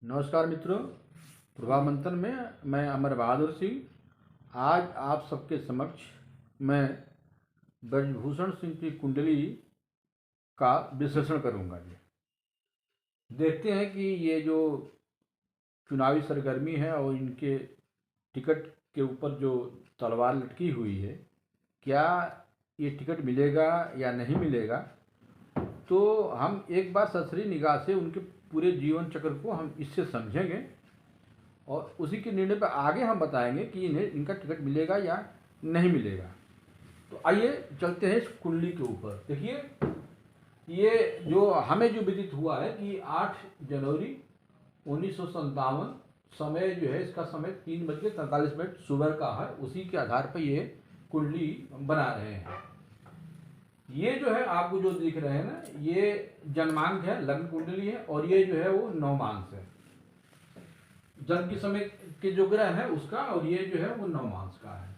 नमस्कार मित्रों, प्रभा मंथन में मैं अमर बहादुर सिंह आज आप सबके समक्ष मैं ब्रजभूषण सिंह की कुंडली का विश्लेषण करूंगा। देखते हैं कि ये जो चुनावी सरगर्मी है और इनके टिकट के ऊपर जो तलवार लटकी हुई है, क्या ये टिकट मिलेगा या नहीं मिलेगा। तो हम एक बार ससरी निगाह से उनके पूरे जीवन चक्र को हम इससे समझेंगे और उसी के निर्णय पर आगे हम बताएंगे कि इन्हें इनका टिकट मिलेगा या नहीं मिलेगा। तो आइए चलते हैं इस कुंडली के ऊपर। देखिए, ये जो हमें जो विदित हुआ है कि 8 जनवरी 1957 समय जो है, इसका समय 3:43 सुबह का है। उसी के आधार पर ये कुंडली बना रहे हैं। ये जो है आपको जो दिख रहे हैं ना, ये जन्मांक है, लग्न कुंडली है, और ये जो है वो नवमांश है, जन्म के समय के जो ग्रह है उसका, और ये जो है वो नवमांश का है।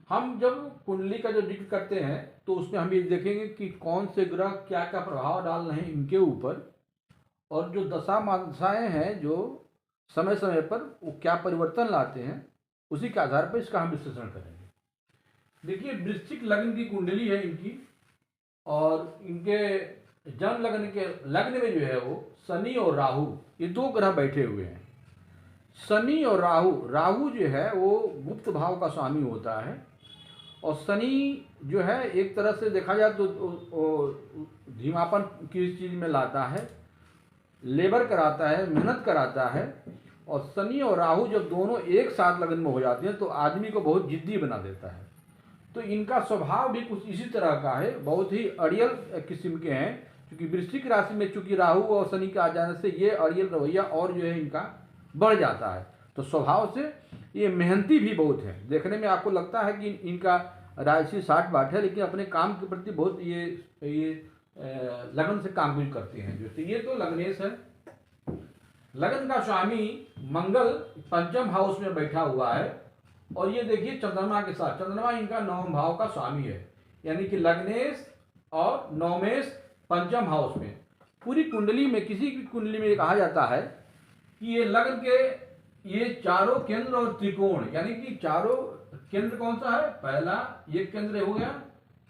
हम जब कुंडली का जो जिक्र करते हैं तो उसमें हम ये देखेंगे कि कौन से ग्रह क्या क्या प्रभाव डाल रहे हैं इनके ऊपर, और जो दशा मादशाएं हैं जो समय समय पर वो क्या परिवर्तन लाते हैं, उसी के आधार पर इसका हम विश्लेषण करेंगे। देखिए, वृश्चिक लग्न की कुंडली है इनकी, और इनके जन्म लग्न के लग्न में जो है वो शनि और राहु, ये दो ग्रह बैठे हुए हैं। शनि और राहु, राहु जो है वो गुप्त भाव का स्वामी होता है, और शनि जो है एक तरह से देखा जाए तो धीमापन किस चीज में लाता है, लेबर कराता है, मेहनत कराता है। और शनि और राहु जब दोनों एक साथ लगन में हो जाते हैं तो आदमी को बहुत जिद्दी बना देता है। तो इनका स्वभाव भी कुछ इसी तरह का है, बहुत ही अड़ियल किस्म के हैं, क्योंकि वृश्चिक राशि में चूंकि राहु और शनि के आ जाने से ये अड़ियल रवैया और जो है इनका बढ़ जाता है। तो स्वभाव से ये मेहनती भी बहुत है। देखने में आपको लगता है कि इनका राशि 60-60 है, लेकिन अपने काम के प्रति बहुत ये लगन से काम भी करते हैं। जो ये तो लग्नेश है। लगन का स्वामी मंगल पंचम हाउस में बैठा हुआ है, और ये देखिए चंद्रमा के साथ, चंद्रमा इनका नवम भाव का स्वामी है, यानी कि लग्नेश और नवमेश पंचम हाउस में। पूरी कुंडली में, किसी भी कुंडली में कहा जाता है कि ये लग्न के ये चारों केंद्र और त्रिकोण, यानी कि चारों केंद्र कौन सा है, पहला ये केंद्र हो गया,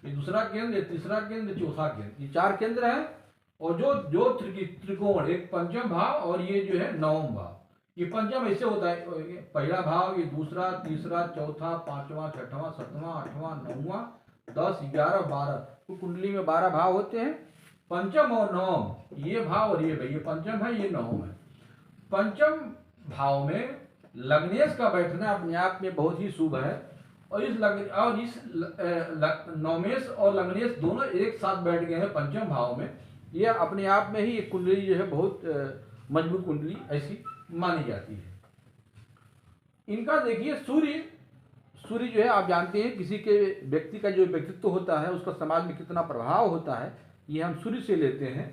ये दूसरा केंद्र, ये तीसरा केंद्र, चौथा केंद्र, ये 4 केंद्र है। और जो जो त्रिकोण, एक पंचम भाव और ये जो है नवम भाव। ये पंचम ऐसे होता है, पहला भाव, ये दूसरा, तीसरा, चौथा, पांचवा, छठवां, सातवां, आठवां, नौवां, 10, 11, 12। तो कुंडली में 12 भाव होते हैं, पंचम और नवम, ये भाव और ये भाई, ये पंचम है, ये नवम है। पंचम भाव में लग्नेश का बैठना अपने आप में बहुत ही शुभ है, और इस नवमेश और लग्नेश दोनों एक साथ बैठ गए हैं पंचम भाव में। ये अपने आप में ही एक कुंडली जो है बहुत मजबूत कुंडली ऐसी मानी जाती है। इनका देखिए सूर्य, सूर्य जो है आप जानते हैं किसी के व्यक्ति का जो व्यक्तित्व होता है उसका समाज में कितना प्रभाव होता है, ये हम सूर्य से लेते हैं।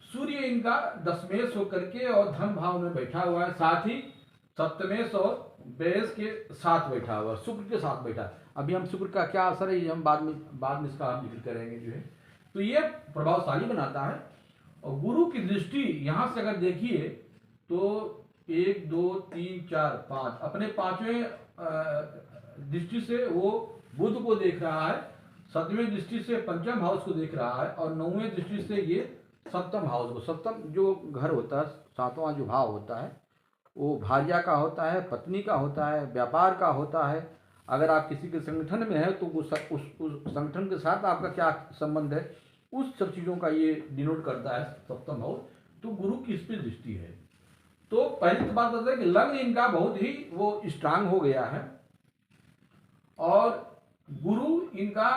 सूर्य इनका दशमेश होकर के और धन भाव में बैठा हुआ है, साथ ही सप्तमेश और बेस के साथ बैठा हुआ है, शुक्र के साथ बैठा है। अभी हम शुक्र का क्या असर है ये हम बाद में इसका हम जिक्र करेंगे जो है। तो ये प्रभावशाली बनाता है। और गुरु की दृष्टि यहां से अगर देखिए तो 1, 2, 3, 4, 5 अपने 5वें दृष्टि से वो बुध को देख रहा है, 7वें दृष्टि से पंचम हाउस को देख रहा है, और 9वें दृष्टि से ये सप्तम हाउस को, सप्तम जो घर होता है, 7वां जो भाव होता है वो भार्या का होता है, पत्नी का होता है, व्यापार का होता है। अगर आप किसी के संगठन में है तो उस संगठन के साथ आपका क्या संबंध है, उस सब चीज़ों का ये डिनोट करता है सप्तम हाउस। तो गुरु की इस पर दृष्टि है। तो पहली तो बात होता है कि लग्न इनका बहुत ही वो स्ट्रांग हो गया है, और गुरु इनका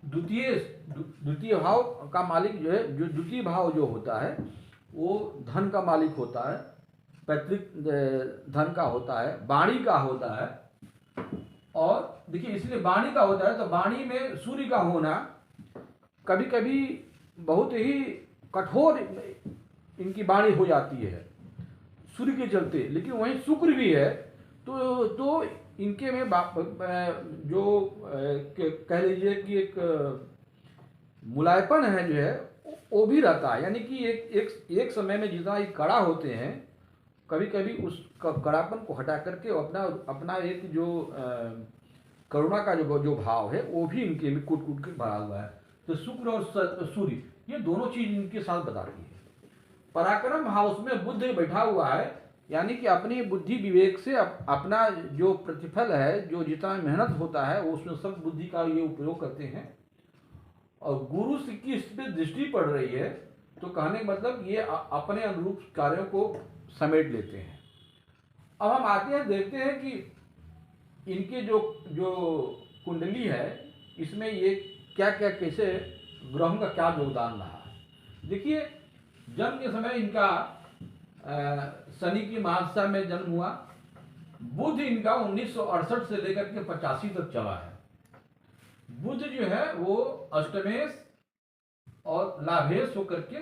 द्वितीय भाव का मालिक जो है, जो द्वितीय भाव जो होता है वो धन का मालिक होता है, पैतृक धन का होता है, वाणी का होता है। और देखिए इसलिए वाणी का होता है, तो वाणी में सूर्य का होना कभी कभी बहुत ही कठोर इनकी वाणी हो जाती है सूर्य के चलते, लेकिन वहीं शुक्र भी है। तो इनके में जो कह लीजिए कि एक मुलायपन है जो है वो भी रहता है। यानी कि एक समय में जितना ये कड़ा होते हैं, कभी कभी उस कड़ापन को हटा करके अपना अपना एक जो करुणा का जो भाव है वो भी इनके में कूट कूट के भरा हुआ है। तो शुक्र और सूर्य ये दोनों चीज इनके साथ बताती है। पराक्रम हाउस में बुद्ध बैठा हुआ है, यानी कि अपनी बुद्धि विवेक से अपना जो प्रतिफल है, जो जितना मेहनत होता है उसमें सब बुद्धि का ये उपयोग करते हैं। और गुरु की इस पर दृष्टि पड़ रही है, तो कहने का मतलब ये अपने अनुरूप कार्यों को समेट लेते हैं। अब हम आते हैं, देखते हैं कि इनके जो जो कुंडली है, इसमें ये क्या क्या कैसे ग्रहों का क्या योगदान रहा है। देखिए, जन्म के समय इनका शनि की महादशा में जन्म हुआ। बुध इनका 1968 से लेकर के 85 तक चला है। बुध जो है वो अष्टमेश और लाभेश होकर के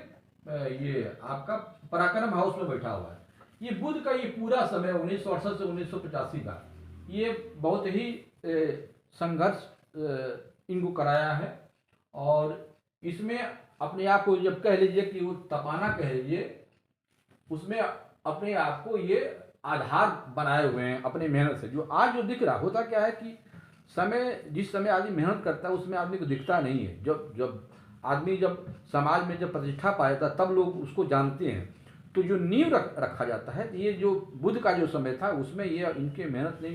ये आपका पराक्रम हाउस में बैठा हुआ है। ये बुध का ये पूरा समय 1968 से 1985 का ये बहुत ही संघर्ष इनको कराया है। और इसमें अपने आप को जब कह लीजिए कि वो तपाना कह लीजिए, उसमें अपने आप को ये आधार बनाए हुए हैं अपने मेहनत से। जो आज जो दिख रहा होता क्या है कि जिस समय आदमी मेहनत करता है उसमें आदमी को दिखता नहीं है। जब आदमी जब समाज में जब प्रतिष्ठा पाता तब लोग उसको जानते हैं। तो जो नींव रखा जाता है, ये जो बुध का जो समय था उसमें ये इनके मेहनत ने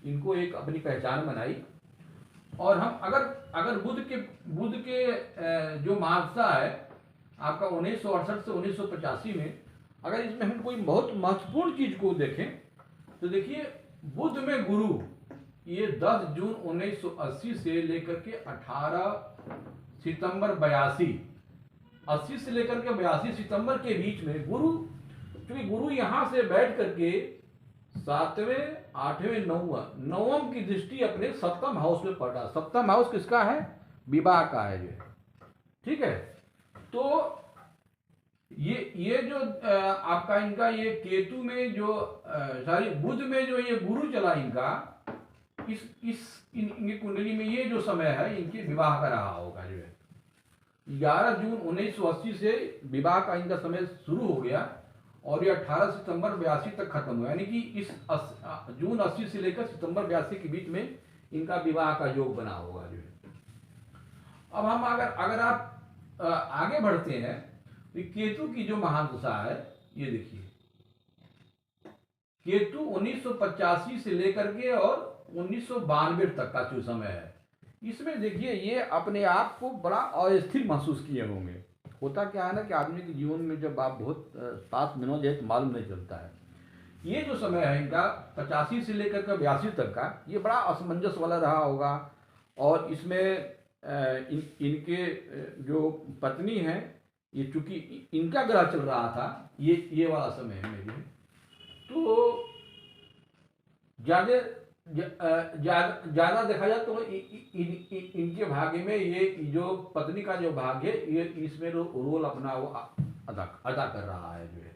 इनको एक अपनी पहचान बनाई। और हम अगर बुध के जो महादशा है आपका 1968 से 1985 में, अगर इसमें हम कोई बहुत महत्वपूर्ण चीज को देखें तो देखिए, बुध में गुरु ये 10 जून 1980 से लेकर के 18 सितंबर 80 से लेकर के 82 सितंबर के बीच में गुरु, क्योंकि गुरु यहां से बैठ करके 7वें 8वें 9वें की दृष्टि अपने सप्तम हाउस में पड़ा। सप्तम हाउस किसका है? विवाह का है ये, ठीक है। तो ये जो आपका इनका ये केतु में जो सॉरी बुध में जो ये गुरु चला इनका, इनकी कुंडली में ये जो समय है इनके विवाह का रहा होगा। जो है 11 जून 1980 से विवाह का इनका समय शुरू हो गया और ये 18 सितंबर 82 तक खत्म हुआ। यानी कि इस जून 80 से लेकर सितंबर 82 के बीच में इनका विवाह का योग बना होगा। जो है अब हम अगर आप आगे बढ़ते हैं, केतु की जो महादशा है, ये देखिए, केतु 1985 से लेकर के और 1992 तक का जो समय है, इसमें देखिए ये अपने आप को बड़ा अस्थिर महसूस किए होंगे। होता क्या है ना कि आदमी के जीवन में जब आप बहुत पास में हो जाए तो मालूम नहीं चलता है। ये जो समय है इनका 85 से लेकर के 82 तक का, ये बड़ा असमंजस वाला रहा होगा। और इसमें इनके जो पत्नी है, ये चूंकि इनका ग्रह चल रहा था ये वाला समय में भी, तो ज्यादा देखा जाए तो इनके भाग्य में ये जो पत्नी का जो भाग्य है ये इसमें रोल अपना वो अदा कर रहा है। जो है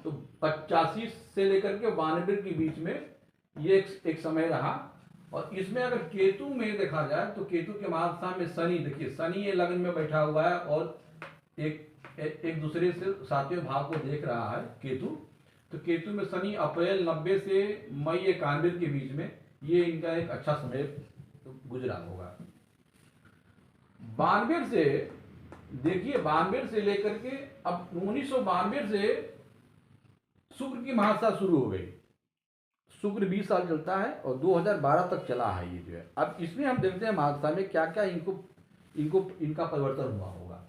तो 85 से लेकर के 92 के बीच में ये एक समय रहा। और इसमें अगर केतु में देखा जाए तो केतु के महादशा में शनि, देखिए शनि ये लग्न में बैठा हुआ है और एक दूसरे से 7वें भाव को देख रहा है केतु। तो केतु में शनि अप्रैल 90 से मई 91 के बीच में ये इनका एक अच्छा समय गुजरा होगा। 92 से देखिए, 92 से लेकर के अब 1992 से शुक्र की महादशा शुरू हो गई। शुक्र 20 साल चलता है और 2012 तक चला है ये जो है। अब इसमें हम देखते हैं महादशा में क्या क्या इनका परिवर्तन हुआ होगा।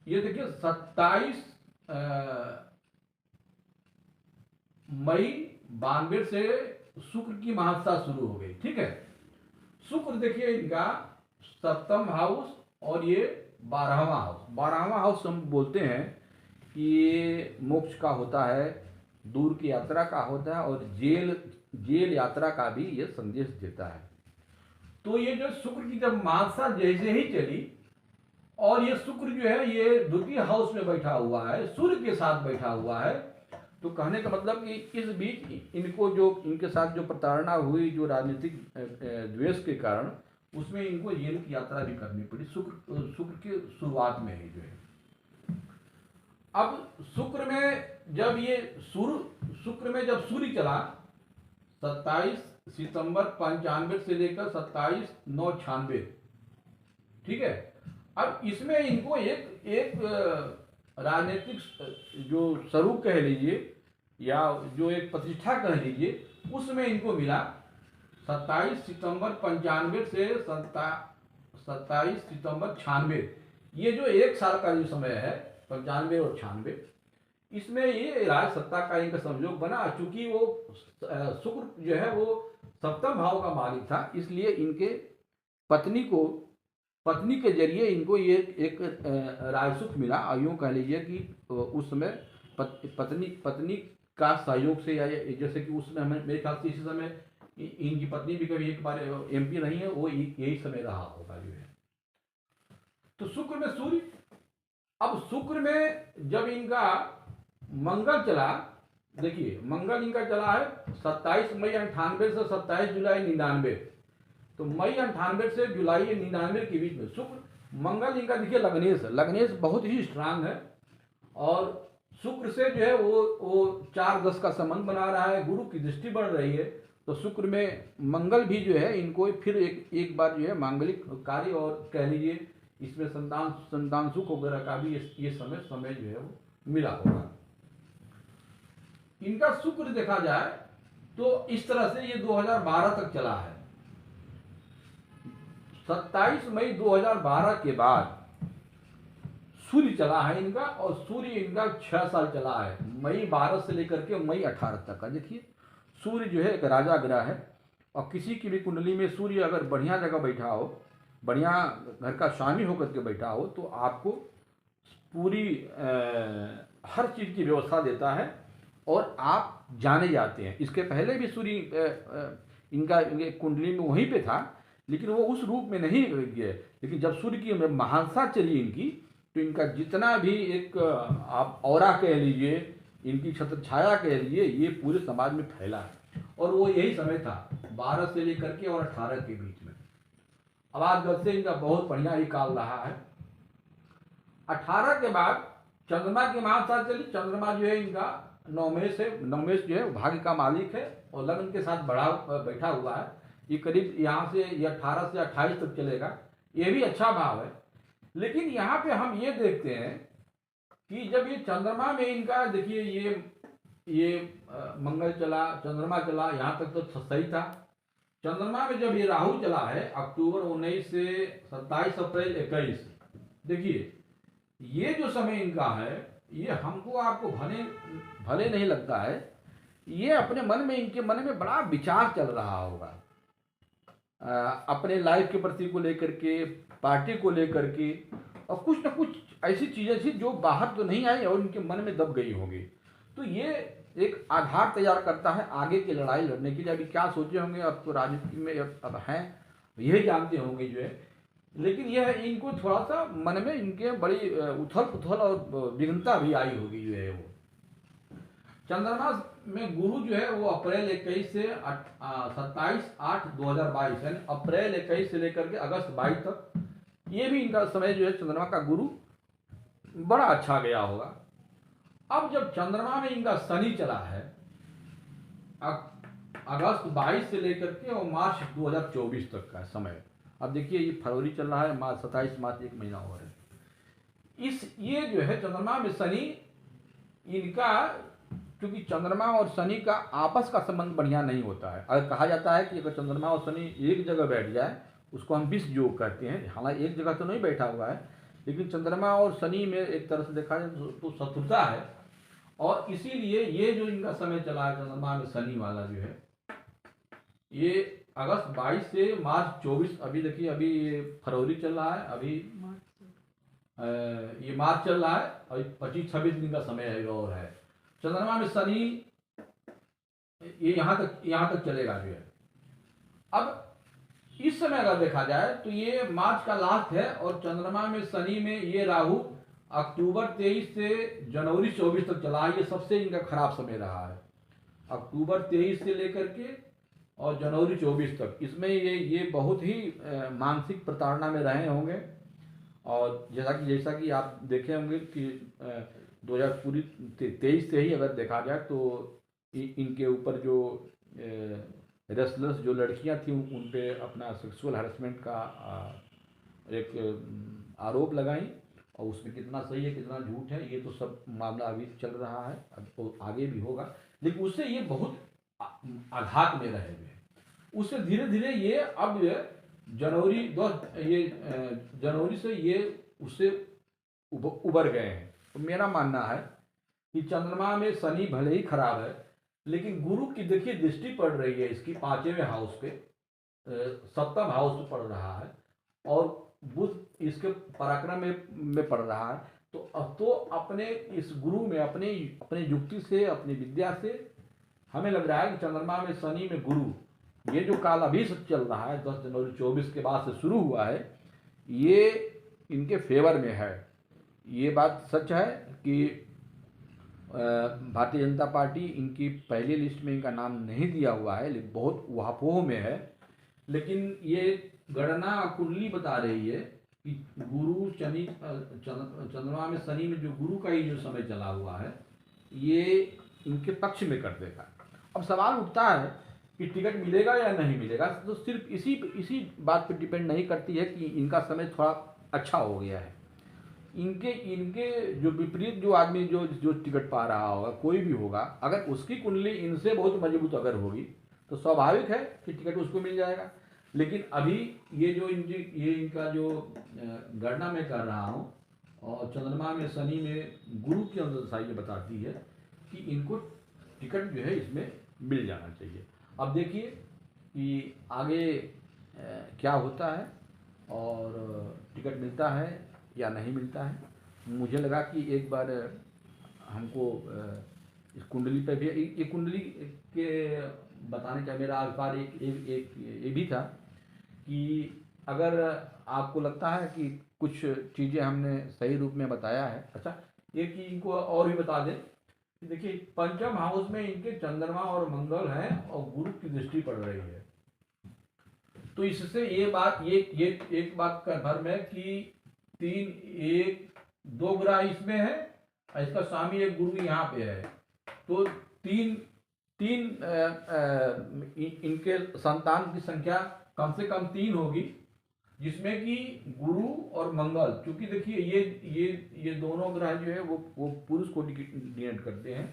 ये देखिए 27 मई 92 से शुक्र की महादशा शुरू हो गई, ठीक है। शुक्र देखिए इनका सप्तम हाउस और ये 12वां हाउस। 12वां हाउस हम बोलते हैं कि ये मोक्ष का होता है, दूर की यात्रा का होता है और जेल यात्रा का भी ये संदेश देता है। तो ये जो शुक्र की जब महादशा जैसे ही चली और ये शुक्र जो है ये द्वितीय हाउस में बैठा हुआ है, सूर्य के साथ बैठा हुआ है, तो कहने का मतलब कि इस बीच इनको जो इनके साथ जो प्रताड़ना हुई, जो राजनीतिक द्वेष के कारण, उसमें इनको येन की यात्रा भी करनी पड़ी शुक्र की शुरुआत में ही जो है। अब शुक्र में जब ये शुक्र में जब सूर्य चला 27 सितंबर 95 से लेकर 27/9/96, ठीक है। अब इसमें इनको एक एक राजनीतिक जो स्वरूप कह लीजिए या जो एक प्रतिष्ठा कह लीजिए, उसमें इनको मिला 27 सितंबर 95 से 27 सितंबर 96, ये जो एक साल का जो समय है 95 और 96, इसमें ये राज सत्ता का इनका संयोग बना। चूंकि वो शुक्र जो है वो सप्तम भाव का मालिक था, इसलिए इनके पत्नी के जरिए इनको ये एक राजसुख मिला। यूँ कह लीजिए कि उस समय पत्नी का सहयोग से, या जैसे कि उस समय हमें मेरे ख्याल से इसी समय इनकी पत्नी भी कभी एक बार MP रही है, वो यही समय रहा होगा जो है। तो शुक्र में सूर्य, अब शुक्र में जब इनका मंगल चला, देखिए मंगल इनका चला है 27 मई 98 से 27 जुलाई 99, तो मई 98 से जुलाई 99 के बीच में शुक्र मंगल इनका देखिए लग्नेश बहुत ही स्ट्रांग है, और शुक्र से जो है वो 4-10 का संबंध बना रहा है, गुरु की दृष्टि बढ़ रही है। तो शुक्र में मंगल भी जो है इनको फिर एक बार जो है मांगलिक कार्य, और कह लीजिए इसमें संतान सुख वगैरह का भी ये समय जो है वो मिला होगा। इनका शुक्र देखा जाए तो इस तरह से ये 2012 तक चला है। 27 मई 2012 के बाद सूर्य चला है इनका, और सूर्य इनका 6 साल चला है, मई 12 से लेकर के मई 18 तक का। देखिए सूर्य जो है एक राजा ग्रह है, और किसी की भी कुंडली में सूर्य अगर बढ़िया जगह बैठा हो, बढ़िया घर का स्वामी होकर के बैठा हो, तो आपको पूरी हर चीज़ की व्यवस्था देता है, और आप जाने जाते हैं। इसके पहले भी सूर्य इनका कुंडली में वहीं पे था, लेकिन वो उस रूप में नहीं गए। लेकिन जब सूर्य की महानता चली इनकी, तो इनका जितना भी एक आप औरा कह लीजिए, इनकी छत्र छाया कह लीजिए, ये पूरे समाज में फैला है। और वो यही समय था 12 से लेकर के और 18 के बीच में। अब आज गल से इनका बहुत बढ़िया ही काल रहा है। 18 के बाद चंद्रमा की महानता चली। चंद्रमा जो है इनका नवमेश जो है भाग्य का मालिक है, और लग्न के साथ बैठा हुआ है। ये करीब यहाँ से ये 18 से 28 तक चलेगा, ये भी अच्छा भाव है। लेकिन यहाँ पे हम ये देखते हैं कि जब ये चंद्रमा में इनका देखिए ये मंगल चला, चंद्रमा चला, यहाँ तक तो सही था। चंद्रमा में जब ये राहु चला है अक्टूबर 19 से 27 अप्रैल 21, देखिए ये जो समय इनका है, ये हमको आपको भले नहीं लगता है, ये अपने मन में, इनके मन में बड़ा विचार चल रहा होगा अपने लाइफ के प्रति को लेकर के, पार्टी को लेकर के, और कुछ न कुछ ऐसी चीज़ें थी जो बाहर तो नहीं आई और इनके मन में दब गई होंगी। तो ये एक आधार तैयार करता है आगे की लड़ाई लड़ने के लिए। अभी क्या सोचे होंगे, अब तो राजनीति में अब हैं, यही जानते होंगे जो है। लेकिन यह इनको थोड़ा सा मन में इनके बड़ी उथल पुथल और विघ्नता भी आई होगी जो है। वो चंद्रमा में गुरु जो है वो अप्रैल 21 से 27/8/2022, यानी अप्रैल 21 से लेकर के अगस्त 22 तक, ये भी इनका समय जो है चंद्रमा का गुरु बड़ा अच्छा गया होगा। अब जब चंद्रमा में इनका शनि चला है अगस्त 22 से लेकर के और मार्च 2024 तक का समय। अब देखिए ये फरवरी चल रहा है, 27 मार्च 1 महीना हो रहा है। ये जो है चंद्रमा में शनि इनका, क्योंकि चंद्रमा और शनि का आपस का संबंध बढ़िया नहीं होता है। अगर कहा जाता है कि अगर चंद्रमा और शनि एक जगह बैठ जाए, उसको हम विष योग कहते हैं। हालांकि एक जगह तो नहीं बैठा हुआ है, लेकिन चंद्रमा और शनि में एक तरह से देखा जाए तो शत्रुता है। और इसीलिए ये जो इनका समय चला है चंद्रमा में शनि वाला जो है, ये अगस्त 22 से मार्च 24, अभी देखिए अभी ये फरवरी चल रहा है, अभी ये मार्च चल रहा है, अभी 25-26 दिन का समय है और है। चंद्रमा में शनि ये यहाँ तक चलेगा जो है। अब इस समय अगर देखा जाए तो ये मार्च का लास्ट है, और चंद्रमा में शनि में ये राहु अक्टूबर 23 से जनवरी 24 तक चला। ये सबसे इनका खराब समय रहा है। अक्टूबर 23 से लेकर के और जनवरी 24 तक इसमें ये बहुत ही मानसिक प्रताड़ना में रहे होंगे। और जैसा कि आप देखे होंगे कि 2000 पूरी 23 से ही अगर देखा जाए तो इनके ऊपर जो रेसलर्स जो लड़कियां थी उन पे अपना सेक्सुअल हरासमेंट का एक आरोप लगाई। और उसमें कितना सही है कितना झूठ है ये तो सब मामला अभी चल रहा है, अब तो आगे भी होगा। लेकिन उससे ये बहुत आघात में रहे हुए, उससे धीरे धीरे ये अब जनवरी से ये उससे उबर गए हैं। तो मेरा मानना है कि चंद्रमा में शनि भले ही खराब है, लेकिन गुरु की देखिए दृष्टि पड़ रही है इसकी 5वें हाउस पे, 7वें हाउस पे पड़ रहा है, और बुध इसके पराक्रम में पड़ रहा है। तो अब तो अपने इस गुरु में अपने अपने युक्ति से अपनी विद्या से हमें लग रहा है कि चंद्रमा में शनि में गुरु, ये जो काल अभी से चल रहा है 10 जनवरी 24 के बाद से शुरू हुआ है, ये इनके फेवर में है। ये बात सच है कि भारतीय जनता पार्टी इनकी पहली लिस्ट में इनका नाम नहीं दिया हुआ है, लेकिन बहुत उहापोह में है। लेकिन ये गणना कुंडली बता रही है कि गुरु शनि चंद्रमा में शनि में जो गुरु का ही जो समय चला हुआ है ये इनके पक्ष में कर देगा। अब सवाल उठता है कि टिकट मिलेगा या नहीं मिलेगा, तो सिर्फ इसी बात पर डिपेंड नहीं करती है कि इनका समय थोड़ा अच्छा हो गया है। इनके जो विपरीत जो आदमी जो टिकट पा रहा होगा, कोई भी होगा, अगर उसकी कुंडली इनसे बहुत मजबूत अगर होगी तो स्वाभाविक है कि टिकट उसको मिल जाएगा। लेकिन अभी ये इनका जो गणना मैं कर रहा हूँ, और चंद्रमा में शनि में गुरु की अंदर ये बताती है कि इनको टिकट जो है इसमें मिल जाना चाहिए। अब देखिए कि आगे क्या होता है और टिकट मिलता है या नहीं मिलता है। मुझे लगा कि एक बार हमको इस कुंडली पे भी ये कुंडली के बताने का मेरा अभिप्राय ये भी था कि अगर आपको लगता है कि कुछ चीज़ें हमने सही रूप में बताया है, अच्छा एक चीज़ इनको और भी बता दें कि देखिए 5वें हाउस में इनके चंद्रमा और मंगल हैं और गुरु की दृष्टि पड़ रही है। तो इससे ये एक बात का भ्रम है कि 2 ग्रह इसमें है और इसका स्वामी एक गुरु यहाँ पे है, तो तीन इनके संतान की संख्या कम से कम 3 होगी, जिसमें कि गुरु और मंगल, क्योंकि देखिए ये दोनों ग्रह जो है वो पुरुष को डिनोट करते हैं।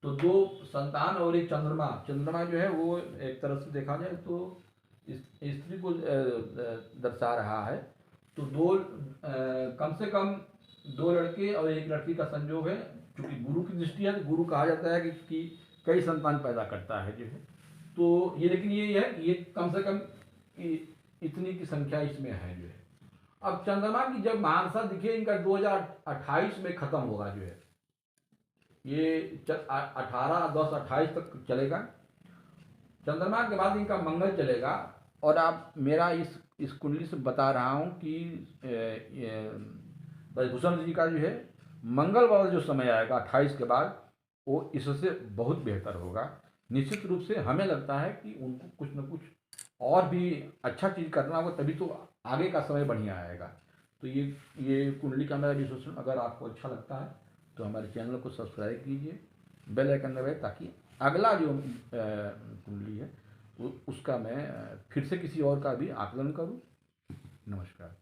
तो 2 संतान और एक चंद्रमा जो है वो एक तरह से देखा जाए तो स्त्री को दर्शा रहा है। तो कम से कम 2 लड़के और 1 लड़की का संयोग है, क्योंकि गुरु की दृष्टि है तो गुरु कहा जाता है कि कई संतान पैदा करता है जो है। तो ये लेकिन ये कम से कम इतनी की संख्या इसमें है जो है। अब चंद्रमा की जब महादशा दिखे इनका 2028 में खत्म होगा जो है, ये 18/10/28 तक चलेगा। चंद्रमा के बाद इनका मंगल चलेगा। और आप मेरा इस कुंडली से बता रहा हूँ कि ब्रजभूषण जी का जो है मंगल वाला जो समय आएगा 28 के बाद, वो इससे बहुत बेहतर होगा। निश्चित रूप से हमें लगता है कि उनको कुछ न कुछ और भी अच्छा चीज़ करना होगा, तभी तो आगे का समय बढ़िया आएगा। तो ये कुंडली का मेरा विश्लेषण अगर आपको अच्छा लगता है तो हमारे चैनल को सब्सक्राइब कीजिए, बेल आइकन दबाइए, ताकि अगला जो कुंडली है उसका मैं फिर से किसी और का भी आकलन करूं। नमस्कार।